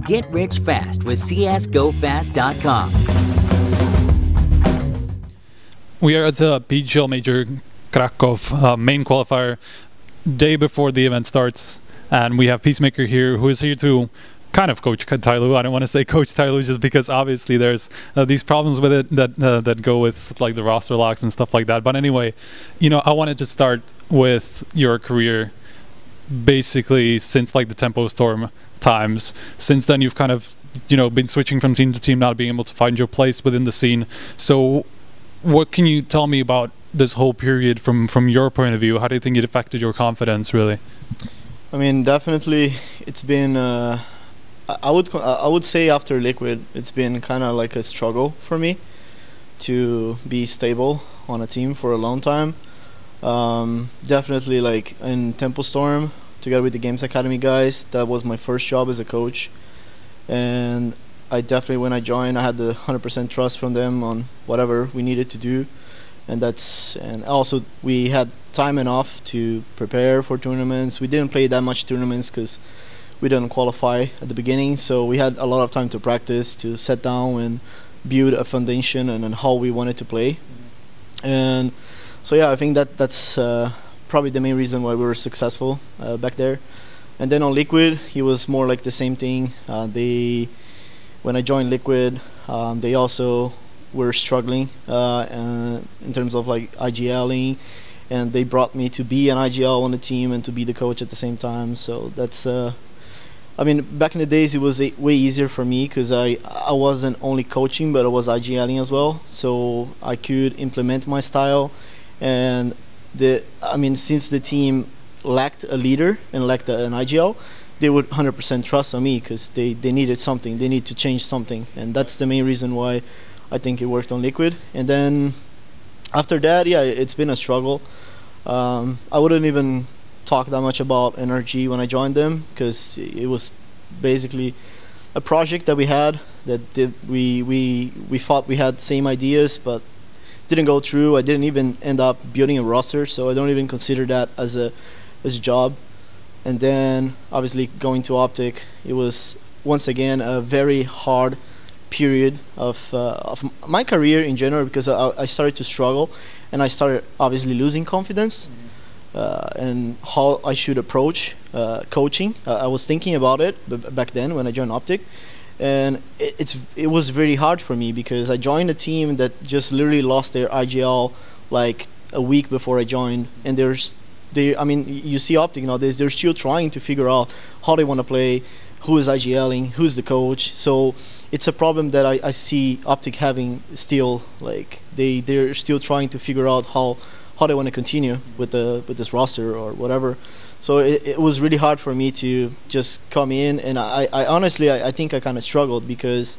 Get rich fast with csgofast.com. We are at the PGL Major Krakow main qualifier, day before the event starts, and we have Peacemaker here, who is here to kind of coach TyLoo. I don't want to say coach TyLoo just because obviously there's these problems with it that go with like the roster locks and stuff like that. But anyway, you know, I wanted to start with your career, basically since like the Tempo Storm times. Since then, you've kind of, you know, been switching from team to team, not being able to find your place within the scene. So what can you tell me about this whole period from your point of view? How do you think it affected your confidence, really? I mean, definitely, it's been. I would say after Liquid, it's been kind of like a struggle for me to be stable on a team for a long time. Definitely, like in Tempo Storm, together with the Games Academy guys, that was my first job as a coach, and I definitely, when I joined, I had the 100% trust from them on whatever we needed to do, and also we had time enough to prepare for tournaments. We didn't play that much tournaments because we didn't qualify at the beginning, so we had a lot of time to practice, to sit down and build a foundation and how we wanted to play. And so yeah, I think that's probably the main reason why we were successful back there. And then on Liquid, it was more like the same thing. When I joined Liquid, they also were struggling in terms of like IGLing, and they brought me to be an IGL on the team and to be the coach at the same time. So that's, I mean, back in the days it was way easier for me because I wasn't only coaching, but I was IGLing as well. So I could implement my style, and since the team lacked a leader and lacked an IGL, they would 100% trust on me because they needed something. They need to change something, and that's the main reason why I think it worked on Liquid. And then after that, yeah, it's been a struggle. I wouldn't even talk that much about NRG when I joined them because it was basically a project that we had that we thought we had same ideas, but didn't go through. I didn't even end up building a roster, so I don't even consider that as a job. And then obviously going to Optic, it was once again a very hard period of my career in general, because I started to struggle and I started obviously losing confidence and how I should approach coaching. I was thinking about it back then when I joined Optic, and it was very hard for me because I joined a team that just literally lost their IGL like a week before I joined, and I mean, you see Optic nowadays, they're still trying to figure out how they want to play, who is IGLing, who's the coach. So it's a problem that I see Optic having still. Like they're still trying to figure out how they want to continue with this roster or whatever. So it was really hard for me to just come in, and I honestly think I kind of struggled because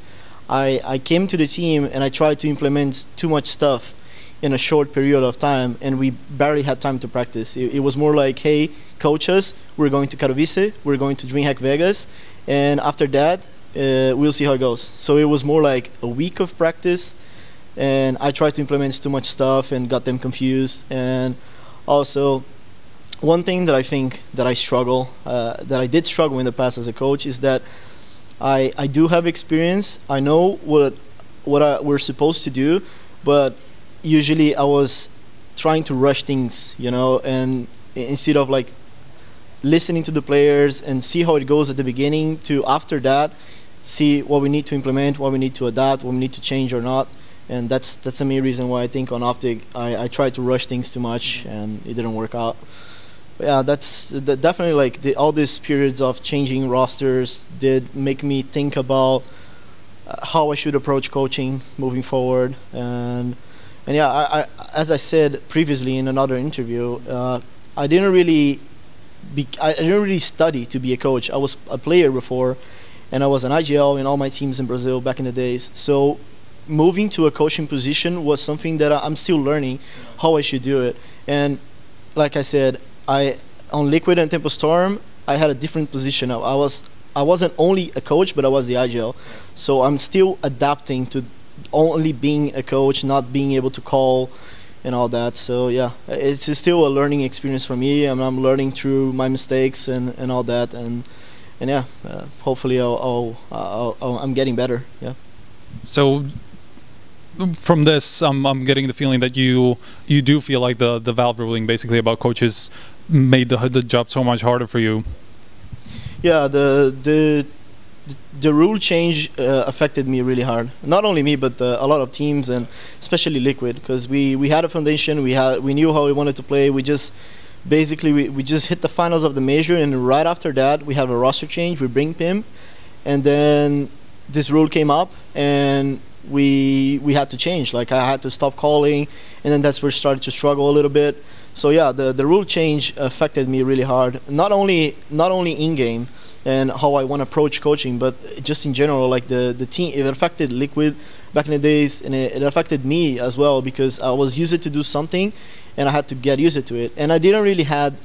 I came to the team and I tried to implement too much stuff in a short period of time, and we barely had time to practice. It was more like, hey, coach us, we're going to Katowice, we're going to DreamHack Vegas, and after that, we'll see how it goes. So it was more like a week of practice, and I tried to implement too much stuff and got them confused. And also, one thing that I think that I did struggle in the past as a coach is that I do have experience. I know what we're supposed to do, but usually I was trying to rush things, you know, and instead of like listening to the players and see how it goes at the beginning, to after that see what we need to implement, what we need to adapt, what we need to change or not. And that's the main reason why I think on Optic I tried to rush things too much and it didn't work out. But yeah, that's definitely like all these periods of changing rosters did make me think about how I should approach coaching moving forward. And yeah, I as I said previously in another interview, I didn't really study to be a coach. I was a player before, and I was an IGL in all my teams in Brazil back in the days. So moving to a coaching position was something that I'm still learning how I should do it. And like I said, on Liquid and Tempo Storm, I had a different position. I wasn't only a coach, but I was the IGL. So I'm still adapting to only being a coach, not being able to call and all that. So yeah, it's still a learning experience for me, and I'm learning through my mistakes and all that. And yeah, hopefully I'm getting better. Yeah. So from this, I'm getting the feeling that you do feel like the Valve ruling basically about coaches made the job so much harder for you. Yeah, the rule change affected me really hard. Not only me, but a lot of teams, and especially Liquid, because we had a foundation, we knew how we wanted to play. We just basically we just hit the finals of the major, and right after that we have a roster change. We bring Pim, and then this rule came up, and we had to change. Like, I had to stop calling, and then that's where I started to struggle a little bit. So yeah, the rule change affected me really hard. Not only in game and how I want to approach coaching, but just in general, like the team. It affected Liquid back in the days, and it affected me as well, because I was used to do something, and I had to get used to it. And I didn't really have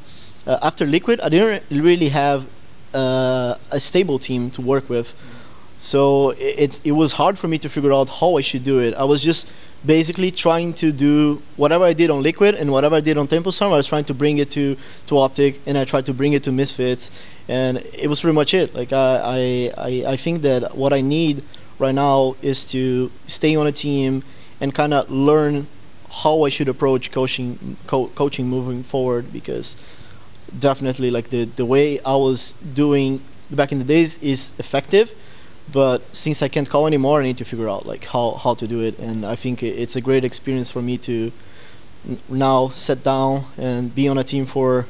after Liquid, I didn't really have a stable team to work with. So it was hard for me to figure out how I should do it. I was just basically trying to do whatever I did on Liquid and whatever I did on Temple Storm. I was trying to bring it to Optic, and I tried to bring it to Misfits, and it was pretty much it. Like, I think that what I need right now is to stay on a team and kind of learn how I should approach coaching moving forward, because definitely, like, the way I was doing back in the days is effective. But since I can't call anymore, I need to figure out like how to do it. And I think it's a great experience for me to now sit down and be on a team for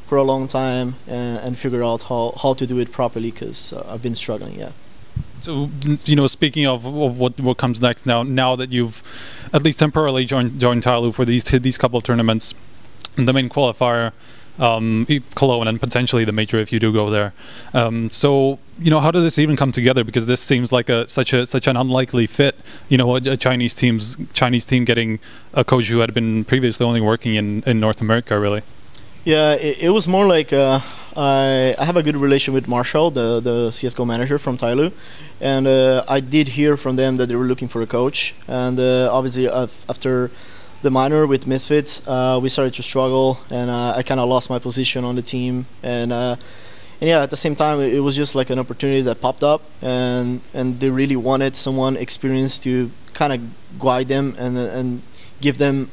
a long time and figure out how to do it properly, because I've been struggling. Yeah. So, you know, speaking of what comes next now that you've at least temporarily joined TyLoo for these couple of tournaments, the main qualifier, Cologne, and potentially the major if you do go there. So, you know, how did this even come together? Because this seems like such an unlikely fit. You know, a Chinese team getting a coach who had been previously only working in North America, really. Yeah, it was more like I have a good relation with Marshall, the CSGO manager from TyLoo, and I did hear from them that they were looking for a coach. And obviously after the minor with Misfits, we started to struggle, and I kind of lost my position on the team. And yeah, at the same time, it was just like an opportunity that popped up, and they really wanted someone experienced to kind of guide them and give them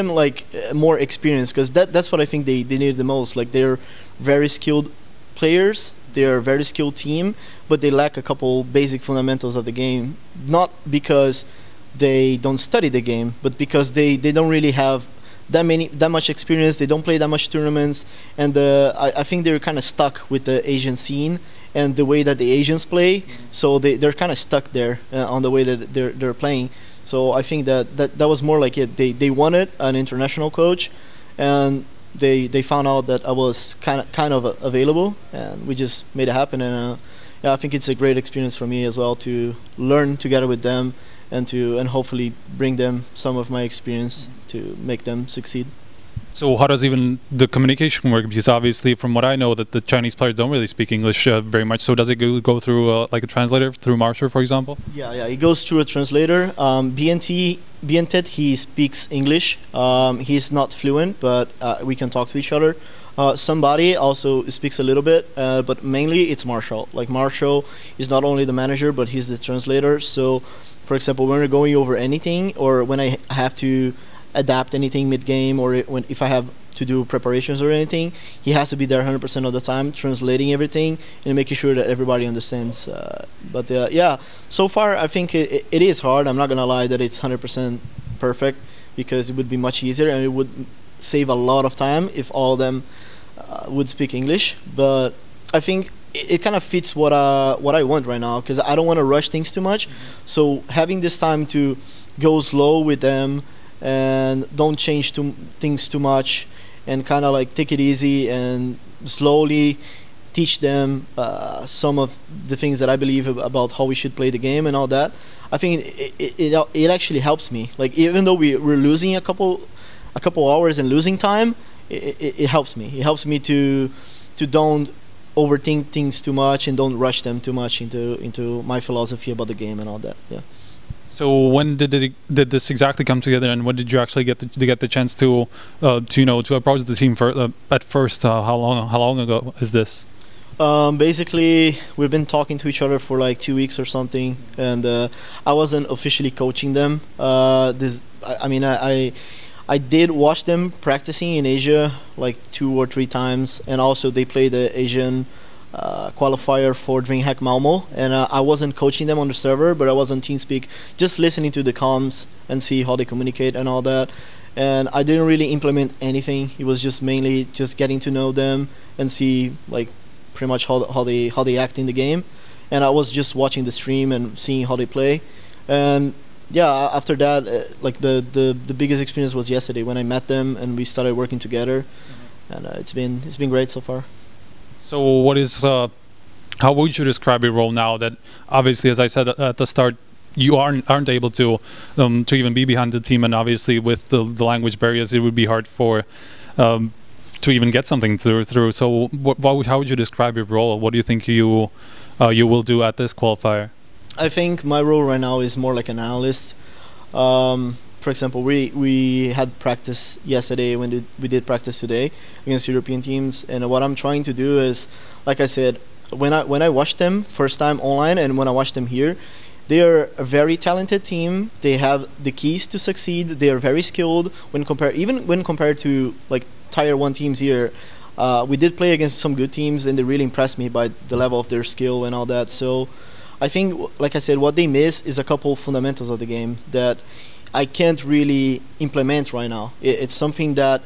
like more experience, because that's what I think they need the most. Like, they're very skilled players, they're a very skilled team, but they lack a couple basic fundamentals of the game. Not because they don't study the game, but because they don't really have that much experience. They don't play that much tournaments, and I think they're kind of stuck with the Asian scene and the way that the Asians play. So they're kind of stuck there on the way that they're playing. So I think that was more like it. They wanted an international coach, and they found out that I was kind of available, and we just made it happen. And yeah, I think it's a great experience for me as well to learn together with them, and hopefully bring them some of my experience to make them succeed. So how does even the communication work? Because obviously, from what I know, that the Chinese players don't really speak English very much. So does it go through like a translator, through Marshall, for example? Yeah, it goes through a translator. BnTeT, he speaks English. He's not fluent, but we can talk to each other. Somebody also speaks a little bit, but mainly it's Marshall. Like, Marshall is not only the manager, but he's the translator. So, for example, when we're going over anything, or when I have to adapt anything mid-game, or if I have to do preparations or anything, he has to be there 100% of the time, translating everything and making sure that everybody understands. But yeah, so far I think it is hard. I'm not gonna lie that it's 100% perfect, because it would be much easier and it would save a lot of time if all of them would speak English. But I think it kind of fits what I want right now, because I don't want to rush things too much. So having this time to go slow with them and don't change things too much, and kind of like take it easy and slowly teach them some of the things that I believe about how we should play the game and all that. I think it actually helps me. Like, even though we're losing a couple hours and losing time, it helps me. It helps me to don't overthink things too much and don't rush them too much into my philosophy about the game and all that. Yeah. So when did this exactly come together, and when did you actually get the chance to to approach the team at first? How long ago is this? Basically, we've been talking to each other for like 2 weeks or something, and I wasn't officially coaching them. I did watch them practicing in Asia like 2 or 3 times, and also they played the Asian qualifier for DreamHack Malmo, and I wasn't coaching them on the server, but I was on TeamSpeak just listening to the comms and see how they communicate and all that. And I didn't really implement anything. It was just mainly just getting to know them and see like pretty much how they act in the game. And I was just watching the stream and seeing how they play. And yeah, after that, like the biggest experience was yesterday when I met them and we started working together. And it's been great so far. So what is how would you describe your role now that obviously, as I said at the start, you aren't able to even be behind the team, and obviously with the language barriers it would be hard for to even get something through. So how would you describe your role? What do you think you will do at this qualifier? I think my role right now is more like an analyst. For example, we had practice yesterday when we did practice today against European teams, and what I'm trying to do is, like I said, when I watched them first time online and when I watched them here, they are a very talented team. They have the keys to succeed. They are very skilled when compared to like Tier 1 teams here. We did play against some good teams, and they really impressed me by the level of their skill and all that. So I think, like I said, what they miss is a couple fundamentals of the game that I can't really implement right now. It's something that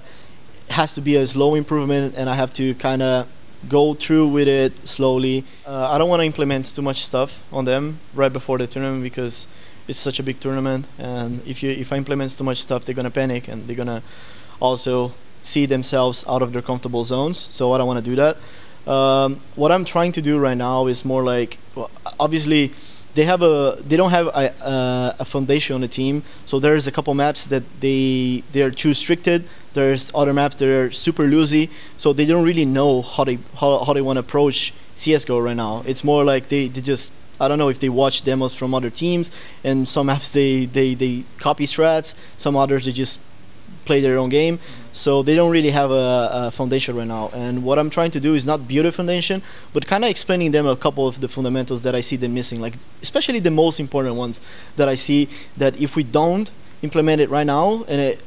has to be a slow improvement, and I have to kind of go through with it slowly. I don't want to implement too much stuff on them right before the tournament because it's such a big tournament, and if I implement too much stuff, they're gonna panic and they're gonna also see themselves out of their comfortable zones. So I don't want to do that. What I'm trying to do right now is more like, well, obviously they don't have a foundation on the team, so there's a couple maps that they are too restricted. There's other maps that are super loosey, so they don't really know how they want to approach CS:GO right now. It's more like they just, I don't know if they watch demos from other teams, and some maps they copy strats, some others they just play their own game. So they don't really have a foundation right now. And what I'm trying to do is not build a foundation, but kind of explaining them a couple of the fundamentals that I see them missing, like especially the most important ones that I see that if we don't implement it right now, and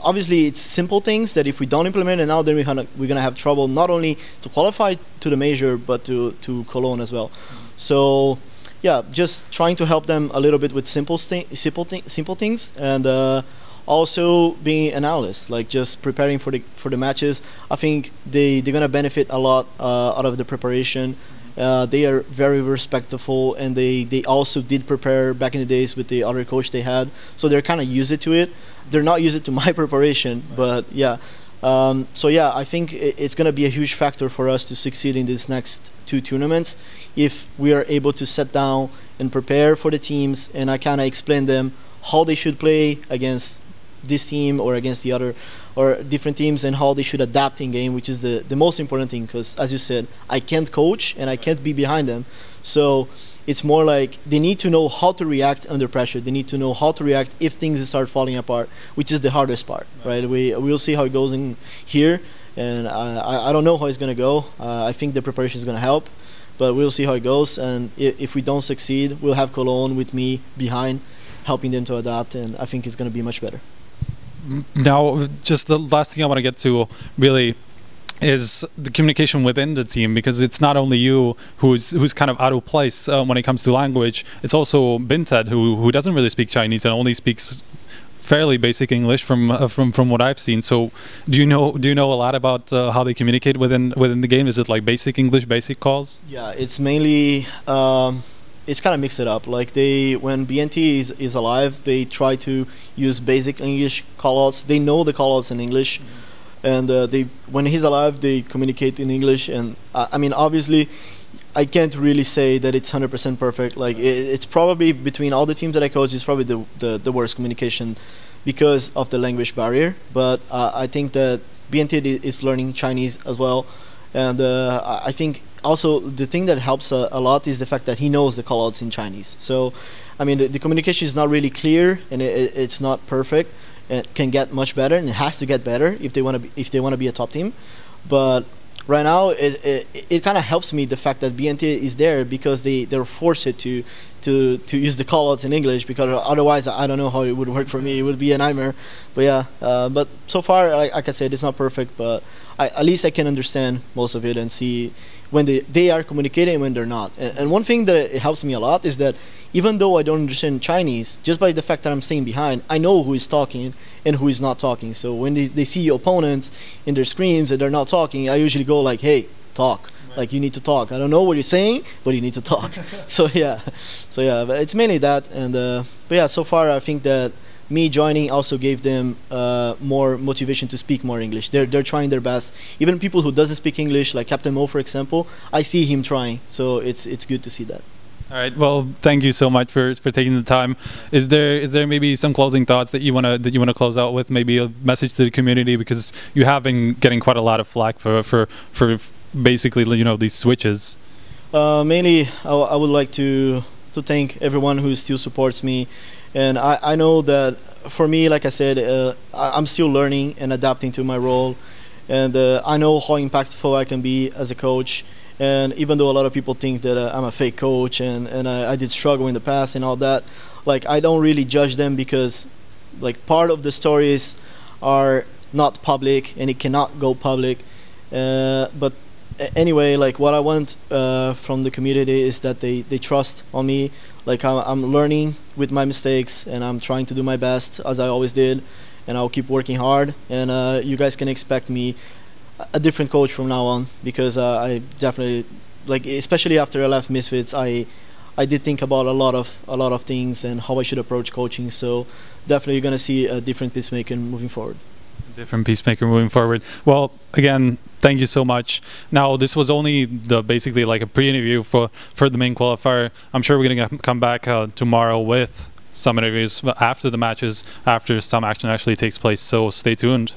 obviously it's simple things that if we don't implement it now, then we're gonna have trouble not only to qualify to the major but to Cologne as well. So yeah, just trying to help them a little bit with simple things, and also being an analyst, like just preparing for the matches. I think they're gonna benefit a lot out of the preparation. They are very respectful, and they also did prepare back in the days with the other coach they had, so they're kind of used to it. They're not used to my preparation, but yeah. So yeah, I think it's gonna be a huge factor for us to succeed in these next 2 tournaments if we are able to sit down and prepare for the teams, and I kind of explain them how they should play against this team or against the other or different teams, and how they should adapt in game, which is the most important thing, because as you said, I can't coach and I can't be behind them. So it's more like they need to know how to react under pressure. They need to know how to react if things start falling apart, which is the hardest part, right? We'll see how it goes in here, and I don't know how it's gonna go. I think the preparation is gonna help, but we'll see how it goes. And if we don't succeed, we'll have Cologne with me behind, helping them to adapt, and I think it's gonna be much better. Now, just the last thing I want to get to really is the communication within the team, because it's not only you who's kind of out of place when it comes to language. It's also BnTeT who doesn't really speak Chinese and only speaks fairly basic English from what I've seen. So do you know a lot about how they communicate within the game? Is it like basic English, basic calls? Yeah, it's mainly it's kind of mixed it up. Like when BnTeT is alive, they try to use basic English callouts. They know the callouts in English, and when he's alive, they communicate in English. And I mean, obviously, I can't really say that it's 100% perfect. Like it's probably between all the teams that I coach, it's probably the worst communication because of the language barrier. But I think that BnTeT is learning Chinese as well, And I think also the thing that helps a lot is the fact that he knows the callouts in Chinese. So, I mean, the communication is not really clear, and it's not perfect. It can get much better, and it has to get better if they want to be a top team. But right now, it kind of helps me the fact that BnTeT is there, because they're forced to use the callouts in English, because otherwise I don't know how it would work for me. It would be a nightmare. But yeah, but so far, like I said, it's not perfect, but at least I can understand most of it and see when they are communicating and when they're not. And one thing that it helps me a lot is that even though I don't understand Chinese, just by the fact that I'm staying behind, I know who is talking and who is not talking. So when they see opponents in their screens and they're not talking, I usually go like, hey, talk. Like, you need to talk. I don't know what you're saying, but you need to talk. So yeah, but it's mainly that. And but yeah, so far I think that me joining also gave them more motivation to speak more English. They're trying their best. Even people who doesn't speak English, like Captain Mo, for example, I see him trying. So it's good to see that. All right. Well, thank you so much for taking the time. Is there maybe some closing thoughts that you wanna close out with? Maybe a message to the community, because you have been getting quite a lot of flack for basically, you know, these switches. Mainly, I would like to thank everyone who still supports me, and I know that for me, like I said, I'm still learning and adapting to my role, and I know how impactful I can be as a coach. And even though a lot of people think that I'm a fake coach and I did struggle in the past and all that, like, I don't really judge them, because like part of the stories are not public and it cannot go public. But anyway, like, what I want from the community is that they trust on me. Like, I'm learning with my mistakes and I'm trying to do my best, as I always did, and I'll keep working hard. And you guys can expect me a different coach from now on, because I definitely, like, especially after I left Misfits, I did think about a lot of things and how I should approach coaching. So definitely you're gonna see a different Peacemaker moving forward. Different Peacemaker moving forward. Well, again, thank you so much. Now, this was only basically like a pre-interview for the main qualifier. I'm sure we're gonna come back tomorrow with some interviews after the matches, after some action actually takes place. So stay tuned.